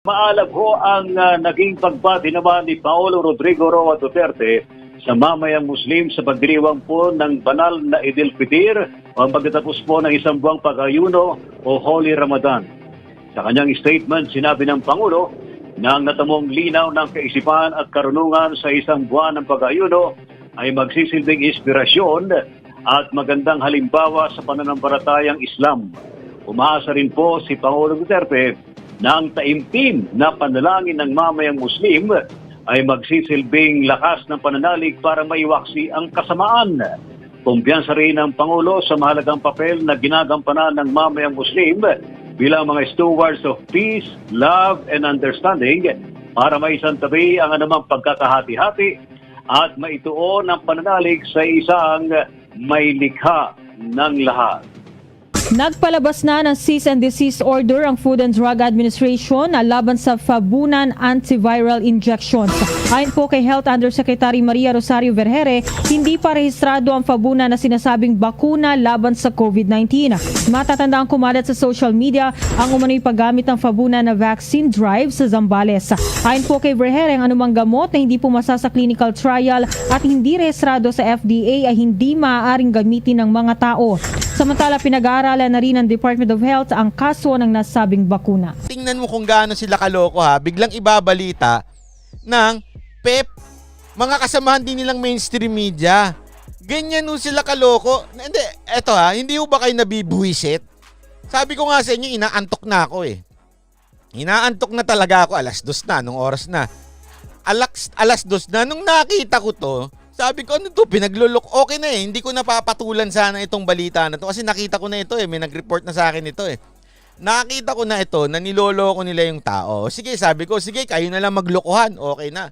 Maalab ho ang naging pagbati naman ni Paolo Rodrigo Roa Duterte sa mamayang Muslim sa pagdiriwang po ng banal na Eid al-Fitr o pagkatapos po ng isang buwang pag-ayuno o Holy Ramadan. Sa kanyang statement, sinabi ng Pangulo na ang natamong linaw ng kaisipan at karunungan sa isang buwan ng pag-ayuno ay magsisilbing inspirasyon at magandang halimbawa sa pananampalatayang Islam. Umaasa rin po si Pangulo Duterte na ang taimtim na panalangin ng mamayang Muslim ay magsisilbing lakas ng pananalig para maiwaksi ang kasamaan. Kumpiyansa rin ng Pangulo sa mahalagang papel na ginagampanan ng mamayang Muslim bilang mga stewards of peace, love, and understanding para maisantabi ang anumang pagkakahati-hati at maituon ang pananalig sa isang may likha ng lahat. Nagpalabas na ng cease and desist order ang Food and Drug Administration laban sa Fabunan antiviral injections. Ayon po kay Health Undersecretary Maria Rosario Vergere, hindi pa rehistrado ang Fabunan na sinasabing bakuna laban sa COVID-19. Matatandaan kumalat sa social media ang umano'y paggamit ng Fabunan na vaccine drive sa Zambales. Ayon po kay Vergere, ang anumang gamot na hindi pumasa sa clinical trial at hindi rehistrado sa FDA ay hindi maaaring gamitin ng mga tao. Samantala, pinag-aaralan na rin ng Department of Health ang kaso ng nasabing bakuna. Tingnan mo kung gaano sila kaloko ha. Biglang ibabalita ng PEP. Mga kasamahan din nilang mainstream media. Ganyan ho sila kaloko. Hindi, eto ha. Hindi ho ba kayo nabibuwisit? Sabi ko nga sa inyo, inaantok na ako eh. Inaantok na talaga ako. Alas 2 na, nung oras na. Alas 2 na. Nung nakita ko to, sabi ko, ano to, pinaglulok, okay na eh. Hindi ko napapatulan sana itong balita na to. Kasi nakita ko na ito eh. May nag-report na sa akin ito eh. Nakita ko na ito na niloloko nila yung tao. Sige, sabi ko, sige, kayo na lang maglokohan. Okay na.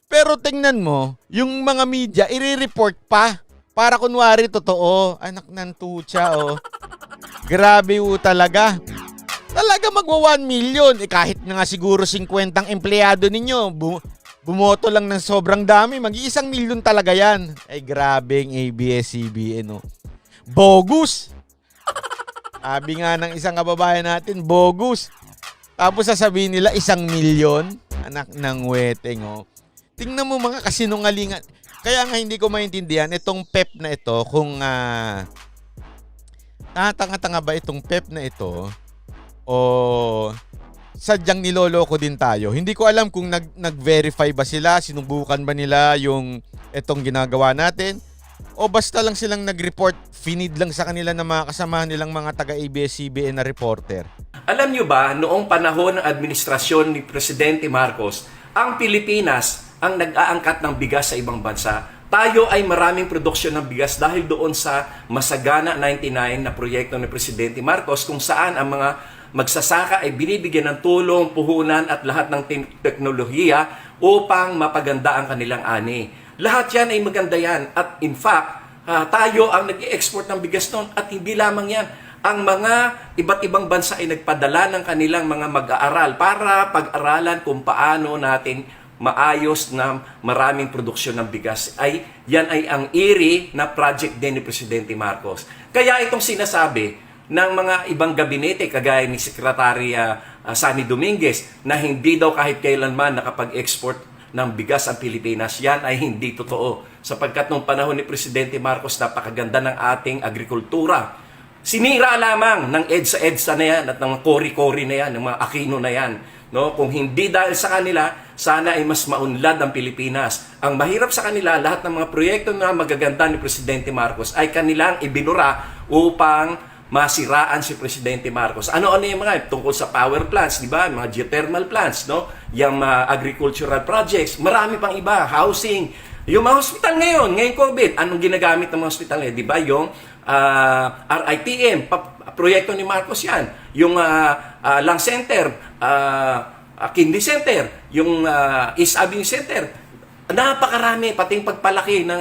Pero tingnan mo, yung mga media, i-report pa. Para kunwari totoo. Anak ng tutsa, oh. Grabe ho talaga. Talaga magwa 1 million. Eh, kahit na nga siguro 50 empleyado ninyo, bumoto lang ng sobrang dami. Mag-1 milyon talaga yan. Ay, grabe ang ABS-CBN. No? Bogus! Sabi nga ng isang kababayan natin, bogus. Tapos sasabihin nila 1 milyon. Anak ng weteng. Oh. Tingnan mo mga kasinungalingan. Kaya nga hindi ko maintindihan itong PEP na ito kung tanga-tanga ba itong PEP na ito o sadyang niloloko din tayo. Hindi ko alam kung nag-verify ba sila, sinubukan ba nila yung etong ginagawa natin, o basta lang silang nag-report, finid lang sa kanila ng mga kasamahan nilang mga taga-ABS-CBN na reporter. Alam nyo ba, noong panahon ng administrasyon ni Presidente Marcos, ang Pilipinas ang nag-aangkat ng bigas sa ibang bansa. Tayo ay maraming produksyon ng bigas dahil doon sa Masagana 99 na proyekto ni Presidente Marcos kung saan ang mga magsasaka ay binibigyan ng tulong, puhunan at lahat ng teknolohiya upang mapaganda ang kanilang ani. Lahat yan ay maganda yan. At in fact, tayo ang nag-i-export ng bigas noon at hindi lamang yan. Ang mga iba't ibang bansa ay nagpadala ng kanilang mga mag-aaral para pag-aralan kung paano natin maayos na maraming produksyon ng bigas. Yan ay ang IRI na project din ni Presidente Marcos. Kaya itong sinasabi ng mga ibang gabinete kagaya ni Secretary Sani Dominguez na hindi daw kahit kailanman nakapag-export ng bigas ang Pilipinas, yan ay hindi totoo. Sapagkat nung panahon ni Presidente Marcos, napakaganda ng ating agrikultura. Sinira lamang ng EDSA na yan at ng kori-kori na yan, ng mga Aquino na yan. No? Kung hindi dahil sa kanila, sana ay mas maunlad ang Pilipinas. Ang mahirap sa kanila, lahat ng mga proyekto na magaganda ni Presidente Marcos ay kanilang ibinura upang masiraan si Presidente Marcos. Ano-ano yung mga tungkol sa power plants, di ba? Mga geothermal plants, no? Yung agricultural projects, marami pang iba, housing. Yung mga hospital ngayon COVID, anong ginagamit ng mga hospital ngayon? Di ba? Yung RITM, proyekto ni Marcos yan. Yung Lung Center, Kidney Center, yung East Avenue Center. Napakarami, pati yung pagpalaki ng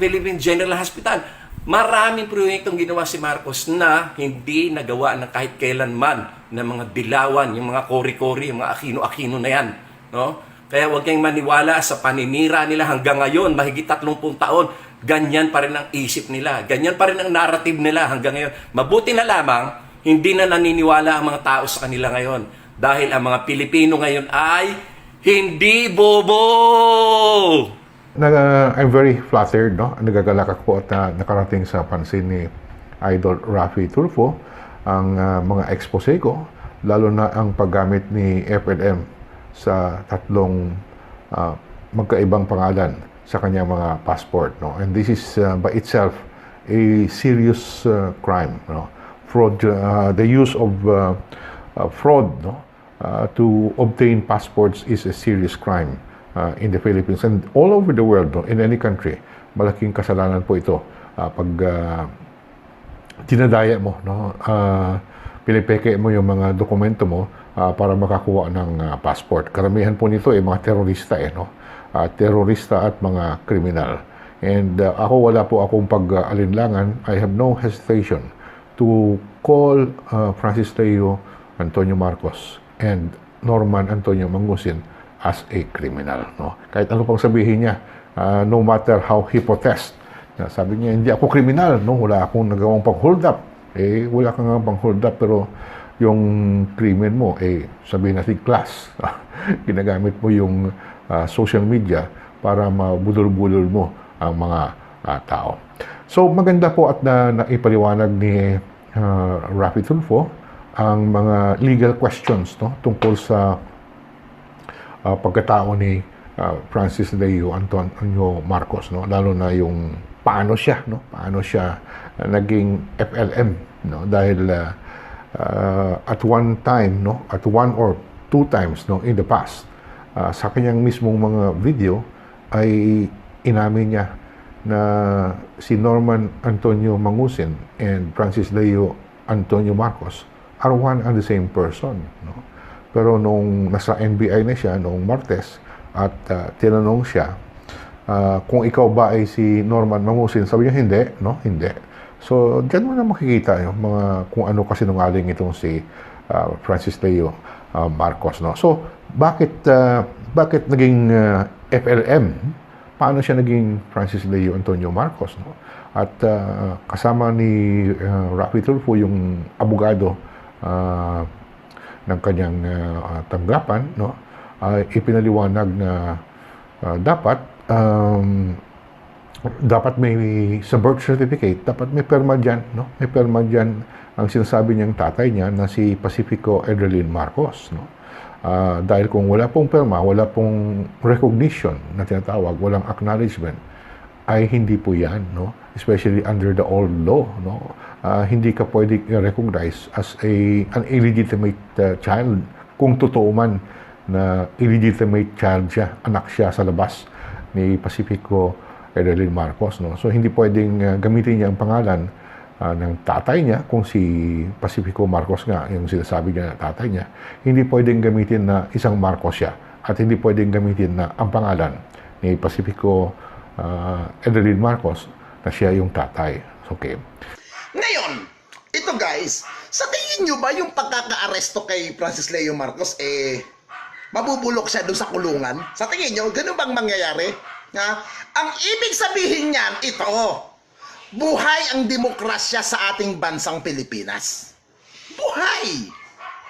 Philippine General Hospital. Maraming proyektong ginawa si Marcos na hindi nagawa ng kahit kailanman ng mga dilawan, yung mga kori-kori, yung mga Aquino-Aquino na yan. No? Kaya huwag kayong maniwala sa paninira nila hanggang ngayon, mahigit 30 taon, ganyan pa rin ang isip nila, ganyan pa rin ang narrative nila hanggang ngayon. Mabuti na lamang, hindi na naniniwala ang mga tao sa kanila ngayon. Dahil ang mga Pilipino ngayon ay hindi bobo! I'm very flattered, no? Nagagalak ako at nakarating sa pansin ni Idol Raffy Tulfo ang mga expose ko, lalo na ang paggamit ni FLM sa tatlong magkaibang pangalan sa kanyang mga passport, no? And this is by itself a serious crime, no? Fraud, the use of fraud, no? To obtain passports is a serious crime in the Philippines and all over the world, no? In any country. Malaking kasalanan po ito pag dinadaya mo, no? Pinipeke mo yung mga dokumento mo para makakuha ng passport. Karamihan po nito ay mga terorista, no? Terorista at mga kriminal. And ako, wala po akong pag-alinlangan. I have no hesitation to call Francis Leo Antonio Marcos and Norman Antonio Mangusin as a criminal, no? Kahit ano pang sabihin niya, no matter how he protest. Sabi niya, hindi ako kriminal, no? Wala akong nagawang pang-hold up. Wala kang nga pang-hold up, pero yung krimen mo, sabihin natin class. Ginagamit mo yung social media para mabudol-budol mo ang mga tao. So, maganda po at naipaliwanag ni Raffy Tulfo ang mga legal questions, no, tungkol sa pagkatao ni Francis Leo Antonio Marcos, no, lalo na yung paano siya naging FLM, no, dahil at one time, no, at one or two times, no, in the past, sa kanyang mismong mga video ay inamin niya na si Norman Antonio Mangusin and Francis Leo Antonio Marcos are one and the same person, no? Pero nung nasa NBI na siya noong Martes at tinanong siya kung ikaw ba ay si Norman Mangusin, sabi niya hindi, no? Hindi. So diyan mo na makikita yung mga kung ano kasi nungaling itong si Francis Leo Marcos, no? So bakit naging FLM? Paano siya naging Francis Leo Antonio Marcos, no? At kasama ni Raffy Tulfo yung abogado ng kanyang tanggapan, no? Ipinaliwanag na dapat may sa birth certificate, dapat may perma dyan, no? May perma dyan ang sinasabi niyang tatay niya na si Pacifico Edralin Marcos, no? Dahil kung wala pong perma, wala pong recognition na tinatawag, walang acknowledgement, ay hindi po yan, no? Especially under the old law, no? Hindi ka pwedeng recognize as an illegitimate child kung totoo man na illegitimate child siya, anak siya sa labas ni Pacifico Edralin Marcos, no? So hindi pwedeng gamitin niya ang pangalan ng tatay niya, kung si Pacifico Marcos nga yung sinasabi niya na tatay niya, hindi pwedeng gamitin na isang Marcos siya at hindi pwedeng gamitin na ang pangalan ni Pacifico Edralin Marcos na siya yung tatay. Okay. Ngayon, ito guys, sa tingin nyo ba yung pagkaka-aresto kay Francis Leo Marcos, mabubulok siya doon sa kulungan? Sa tingin nyo, ganun bang mangyayari? Ha? Ang ibig sabihin niyan, ito, buhay ang demokrasya sa ating bansang Pilipinas. Buhay!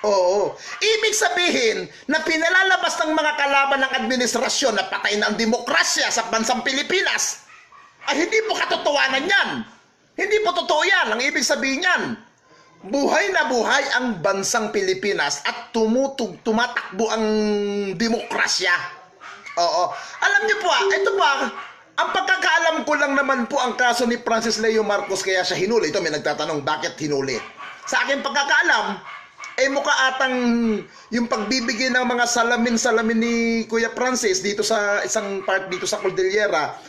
Oo. Ibig sabihin na pinalalabas ng mga kalaban ng administrasyon na patay na ang demokrasya sa bansang Pilipinas, ay hindi po katotohanan yan. Hindi po totoo yan. Ang ibig sabihin yan, buhay na buhay ang bansang Pilipinas at tumatakbo ang demokrasya. Oo. Alam niyo po ito po ang pagkakaalam ko lang naman po ang kaso ni Francis Leo Marcos kaya siya hinuli. Ito may nagtatanong bakit hinuli. Sa akin pagkakaalam, mukha atang yung pagbibigay ng mga salamin ni Kuya Francis dito sa isang part dito sa Cordillera,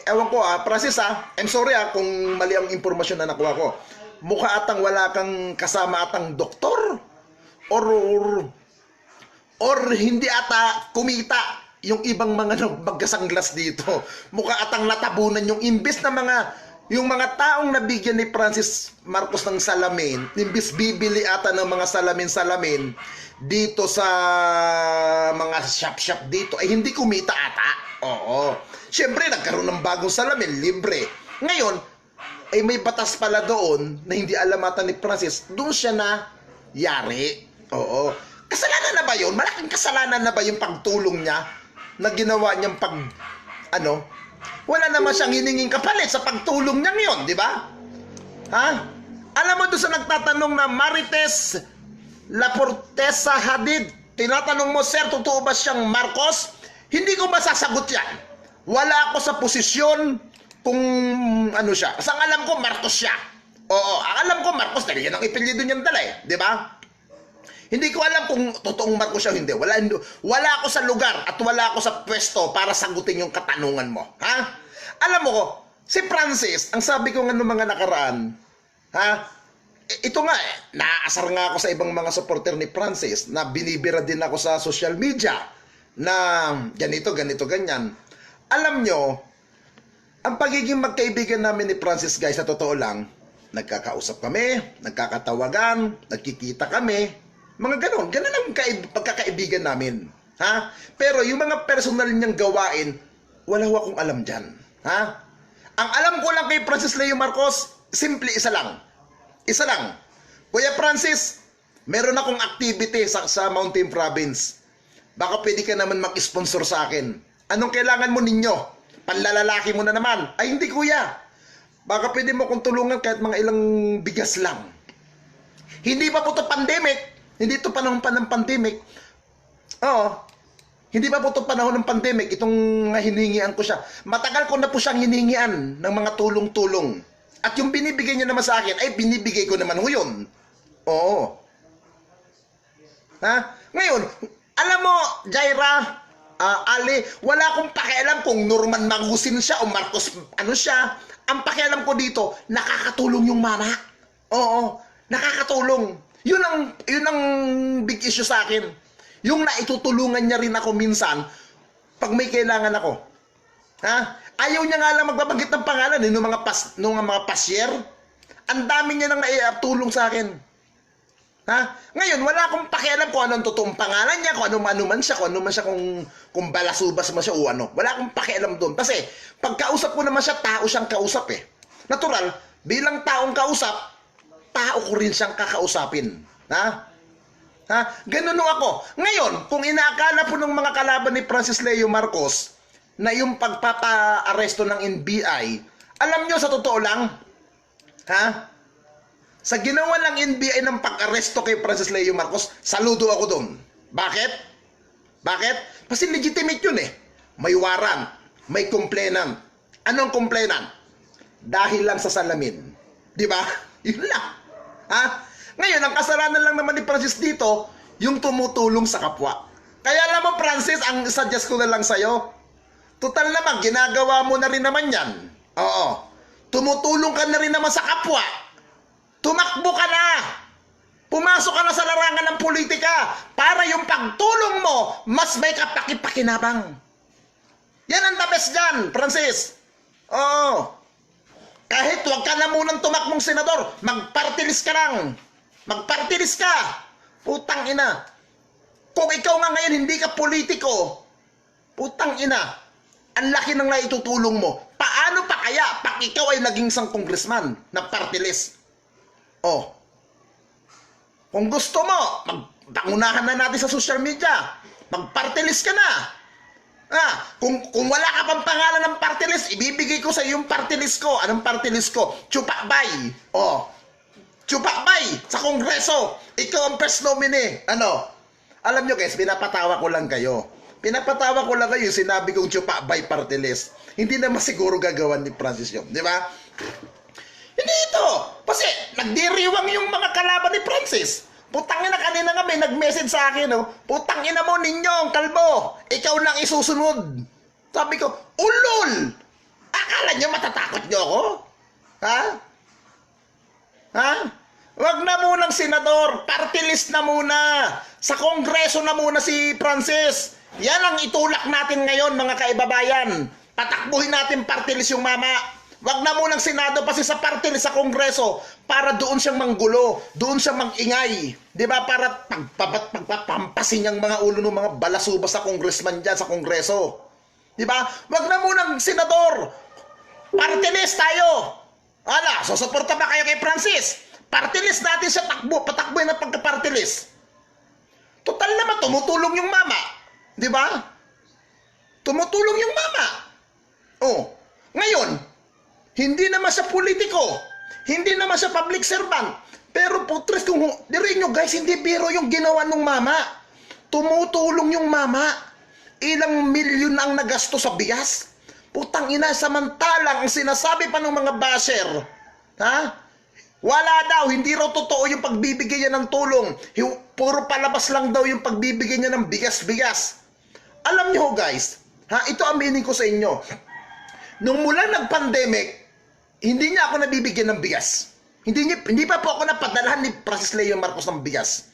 ewan ko Francis I'm sorry kung mali ang impormasyon na nakuha ko. Mukha atang wala kang kasama atang doktor or hindi ata kumita yung ibang mga magkasanglas dito. Mukha atang natabunan yung imbis na yung mga taong nabigyan ni Francis Marcos ng salamin, imbis bibili ata ng mga salamin-salamin dito sa mga shop-shop dito, ay hindi kumita ata. Oo. Siyempre, nagkaroon ng bagong salamin, libre. Ngayon, ay may batas pala doon na hindi alam ata ni Francis, doon siya na yari. Oo. Kasalanan na ba yun? Malaking kasalanan na ba yung pagtulong niya na ginawa niyang wala naman siyang hininging kapalit sa pagtulong niya ngayon, di ba? Ha? Alam mo doon sa nagtatanong na Marites Laportesa Hadid, tinatanong mo, sir, totoo ba siyang Marcos? Hindi ko masasagot yan. Wala ako sa posisyon kung ano siya. Kasi ang alam ko, Marcos siya. Oo, ang alam ko, Marcos, dahil yan ang ipilido niyang dala eh. Di ba? Hindi ko alam kung totoong Marcos siya o hindi. Wala ako sa lugar at wala ako sa pwesto para sagutin yung katanungan mo. Ha? Alam mo, si Francis, ang sabi ko nga nung mga nakaraan, ha? Ito nga naaasar nga ako sa ibang mga supporter ni Francis na binibira din ako sa social media na ganito, ganyan. Alam nyo, ang pagiging magkaibigan namin ni Francis, guys, sa totoo lang, nagkakausap kami, nagkakatawagan, nagkikita kami, mga ganon ang pagkakaibigan namin. Ha? Pero yung mga personal niyang gawain, wala akong alam dyan. Ha? Ang alam ko lang kay Francis Leo Marcos, simple isa lang. Kuya Francis, meron akong activity sa Mountain Province. Baka pwede ka naman mag-sponsor sa akin. Anong kailangan mo ninyo? Panlalalaki mo na naman. Ay hindi kuya. Baka pwede mo kong tulungan kahit mga ilang bigas lang. Hindi pa po ito pandemic. Hindi ito panahon pa ng pandemic. Oo. Hindi pa po ito panahon ng pandemic. Itong hiningian ko siya. Matagal ko na po siyang hiningian ng mga tulong-tulong. At yung binibigay niya naman sa akin, ay binibigay ko naman ho yun. Oo. Ha? Ngayon, alam mo, Jaira, Ali, wala akong pakialam kung Norman Mangusin siya o Marcos, ano siya. Ang pakialam ko dito, nakakatulong yung mama. Oo, nakakatulong. Yun ang big issue sa akin. Yung naitutulungan niya rin ako minsan, pag may kailangan ako. Ha? Ayaw niya nga lang magbabanggit ng pangalan nung mga pasyer. Ang dami niya nang naitulong sa akin. Ha? Ngayon, wala akong pakialam kung anong totoong pangalan niya, kung ano man siya, kung balasubas man siya o ano. Wala akong pakialam doon. Kasi, pagkausap ko naman siya, tao siyang kausap eh. Natural, bilang taong kausap, tao ko rin siyang kakausapin. Ha? Ha? Ganun ako. Ngayon, kung inaakala po ng mga kalaban ni Francis Leo Marcos na yung pagpapa-aresto ng NBI, alam nyo sa totoo lang, ha? Sa ginawa ng NBI ng pag-aresto kay Francis Leo Marcos, saludo ako doon. Bakit? Bakit? Kasi legitimate yun eh. May warrant, may complainant. Anong complainant? Dahil lang sa salamin. Di ba? Yun lang. Ha? Ngayon, ang kasalanan lang naman ni Francis dito, yung tumutulong sa kapwa. Kaya alam mo, Francis, ang suggest ko na lang sa'yo, total naman, ginagawa mo na rin naman yan. Oo. Tumutulong ka na rin naman sa kapwa. Tumakbo ka na. Pumasok ka na sa larangan ng politika para yung pagtulong mo, mas may kapaki-pakinabang. Yan ang the best dyan, Francis. Oo. Kahit huwag ka na munang tumakbong senador, magpartilis ka lang. Magpartilis ka. Putang ina. Kung ikaw nga ngayon hindi ka politiko, putang ina, ang laki ng naitutulong mo. Paano pa kaya pag ikaw ay naging isang congressman na party list? Oh. Kung gusto mo, magpangunahan na natin sa social media. Mag-party list ka na. Kung wala ka pang pangalan ng party list, ibibigay ko sa yung party list ko. Anong party list ko? Chupakbay. Oh. Chupakbay sa Kongreso. Ikaw ang first nominee. Ano? Alam nyo guys, pinapatawa ko lang kayo. Pinapatawa ko lang kayo, sinabi kong Chupakbay party list. Hindi naman siguro gagawan ni Francis yun. Di ba? Hindi ito. Kasi nagdiriwang yung mga kalaban ni Francis. Putang ina, kanina nga may nag-message sa akin, no? Putang ina mo ninyo, kalbo. Ikaw lang isusunod. Sabi ko, ulol! Akala nyo matatakot nyo ako? Ha? Ha? Wag na munang senador. Party list na muna. Sa Kongreso na muna si Francis. Yan ang itulak natin ngayon, mga kaibabayan. Patakbuhin natin party list yung mama. Wag na munang senado kasi sa party list sa Kongreso para doon siyang manggulo, doon siyang mangingay. 'Di ba? Para pagpapampasin yung mga ulo ng mga balasubas sa congressman diyan sa Kongreso. 'Di ba? Wag na munang senador. Party list tayo. Ala, susuporta ba kayo kay Francis? Party list natin siya patakbuhin ng pagka-party list. Total naman, tumutulong yung mama. Di ba? Tumutulong yung mama. Oh, ngayon, hindi naman sa politiko, hindi naman sa public servant, pero putres kung dirin nyo guys, hindi biro yung ginawa ng mama. Tumutulong yung mama. Ilang milyon ang nagasto sa bigas. Putang ina, samantalang ang sinasabi pa ng mga basher, ha? Wala daw, hindi raw totoo yung pagbibigay niya ng tulong. Puro palabas lang daw yung pagbibigay niya ng bigas-bigas. Alam niyo guys, ha, ito aminin ko sa inyo. Nung mula nag-pandemic, hindi niya ako nabibigyan ng bigas. Hindi pa po ako napadalahan ni Francis Leo Marcos ng bigas.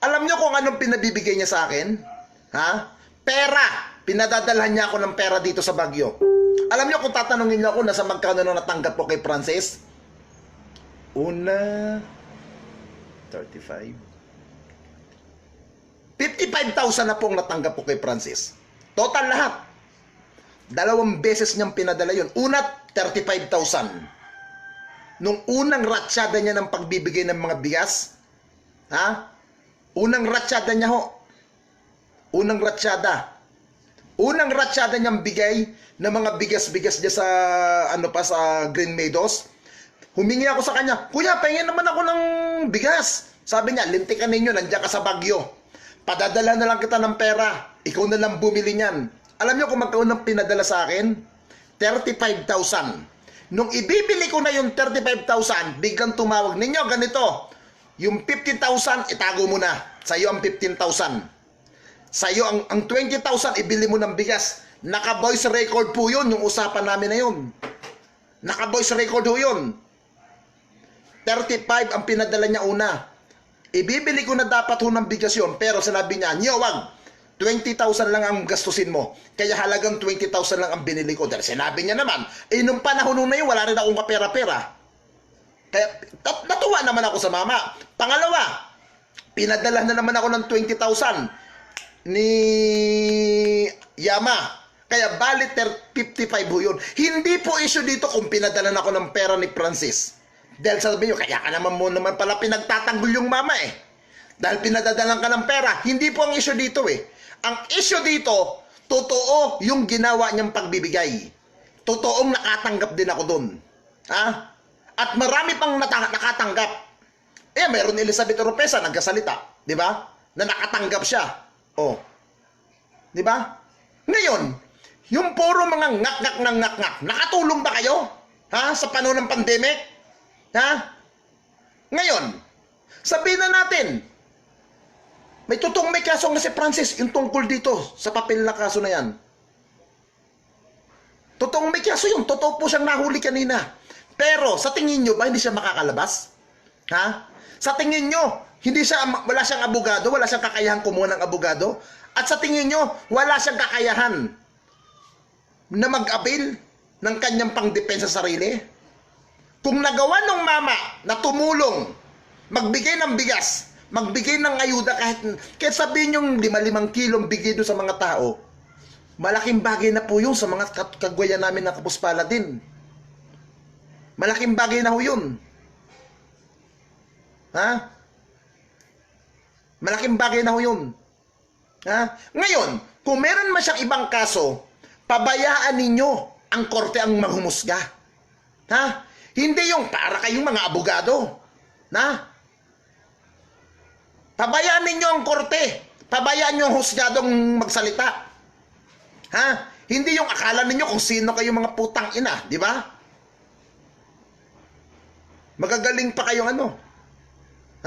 Alam niyo kung anong pinabibigay niya sa akin? Ha? Pera. Pinadadalhan niya ako ng pera dito sa Baguio. Alam niyo kung tatanungin niyo ako nasa magkano na natanggap ko kay Francis? Una, 35. 55,000 na pong natanggap ko kay Francis. Total lahat. 2 beses niyang pinadala yun. Una, 35,000. Nung unang ratsyada niya ng pagbibigay ng mga bigas, ha? Unang ratsyada niya ho. Unang ratsyada niyang bigay ng mga bigas-bigas niya sa, sa Green Meadows. Humingi ako sa kanya, Kuya, pahingin naman ako ng bigas. Sabi niya, lintikan ninyo, nandiyan ka sa Baguio. Padadala na lang kita ng pera. Ikaw na lang bumili niyan. Alam niyo kung magkano pinadala sa akin? 35,000. Nung ibibili ko na yung 35,000, biglang tumawag, ninyo, ganito. Yung 50,000, itago mo na. Sa'yo ang 15,000. Sa'yo ang 20,000, ibili mo ng bigas. Naka-voice record po yun, yung usapan namin na yun. Naka-voice record po yun. 35 ang pinadala niya una. Ibibili ko na dapat ho ng bigas yun, pero sinabi niya, wag, 20,000 lang ang gastusin mo. Kaya halagang 20,000 lang ang binili ko. Dahil sinabi niya naman, nung panahon na yun, wala rin akong kapera-pera. Kaya natuwa naman ako sa mama. Pangalawa, pinadala na naman ako ng 20,000 ni Yama. Kaya balit 55 ho yun. Hindi po issue dito kung pinadala na ako ng pera ni Francis. Dahil sabi nyo, kaya ka naman mo naman pala pinagtatanggol yung mama eh. Dahil pinadadalan ka ng pera. Hindi po ang issue dito eh. Ang issue dito, totoo yung ginawa niyang pagbibigay. Totoong nakatanggap din ako dun. Ha? At marami pang nakatanggap. Meron Elizabeth Oropesa nagkasalita, di ba? Na nakatanggap siya. Oh. Di ba? Ngayon, yung puro mga ngak-ngak, nakatulong ba kayo? Ha? Sa panahon ng pandemic? Ha? Ngayon, sabihin na natin, may totoong may kaso nga si Francis, yung tungkol dito, sa papel na kaso na yan. Totoong may kaso yun, totoo po siyang nahuli kanina. Pero, sa tingin nyo ba, hindi siya makakalabas? Ha? Sa tingin nyo, wala siyang abogado, wala siyang kakayahan kumuha ng abogado? At sa tingin nyo, wala siyang kakayahan na mag-abil ng kanyang pangdepensa sa sarili? Kung nagawa ng mama na tumulong, magbigay ng bigas, magbigay ng ayuda kahit sabihin yung 5 kilong bigay doon sa mga tao, malaking bagay na po yun sa mga kagwayan namin ng Kapuspala din. Malaking bagay na ho yun. Ha? Malaking bagay na ho yun. Ha? Ngayon, kung meron man siyang ibang kaso, pabayaan ninyo ang korte ang maghumusga. Ha? Hindi yung para kayong mga abogado. Na? Pabayaan ninyo ang korte. Pabayaan nyo ang husgadong magsalita. Ha? Hindi yung akala ninyo kung sino kayo mga putang ina. Di ba? Magagaling pa kayong ano.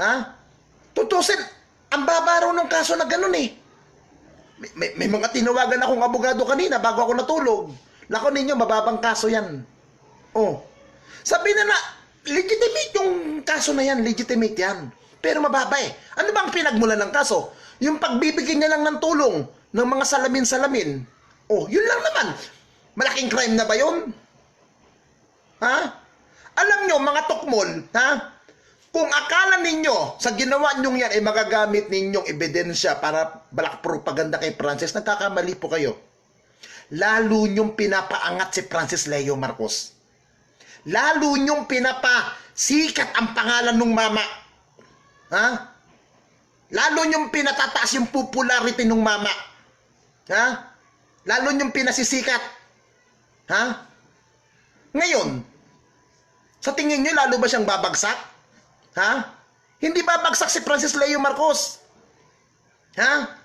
Ha? Tutusin. Ang babaraw ng kaso na ganun eh. May mga tinawagan akong abogado kanina bago ako natulog. Nako ninyo, mababang kaso yan. Oh. Sabi na legitimate yung kaso na yan. Legitimate yan. Pero mababa eh. Ano bang pinagmulan ng kaso? Yung pagbibigay niya lang ng tulong ng mga salamin-salamin. Oh, yun lang naman. Malaking crime na ba yun? Ha? Alam nyo, mga tukmol, ha? Kung akala ninyo, sa ginawa nyong yan, ay magagamit ninyong ebidensya para balak propaganda kay Francis, nagkakamali po kayo. Lalo nyong pinapaangat si Francis Leo Marcos. Lalo nyong pinapasikat ang pangalan ng mama. Ha? Lalo yung pinatataas yung popularity ng mama. Ha? Lalo yung pinasisikat. Ha? Ngayon, sa tingin nyo, lalo ba siyang babagsak? Ha? Hindi babagsak si Francis Leo Marcos. Ha?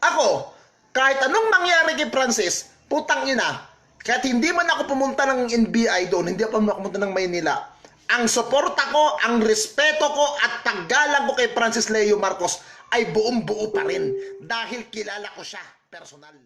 Ako, kahit anong mangyari kay Francis, putang ina, kahit hindi man ako pumunta ng NBI doon, hindi ako pumunta ng Maynila, ang suporta ko, ang respeto ko at paggalang ko kay Francis Leo Marcos ay buong buo pa rin dahil kilala ko siya personal.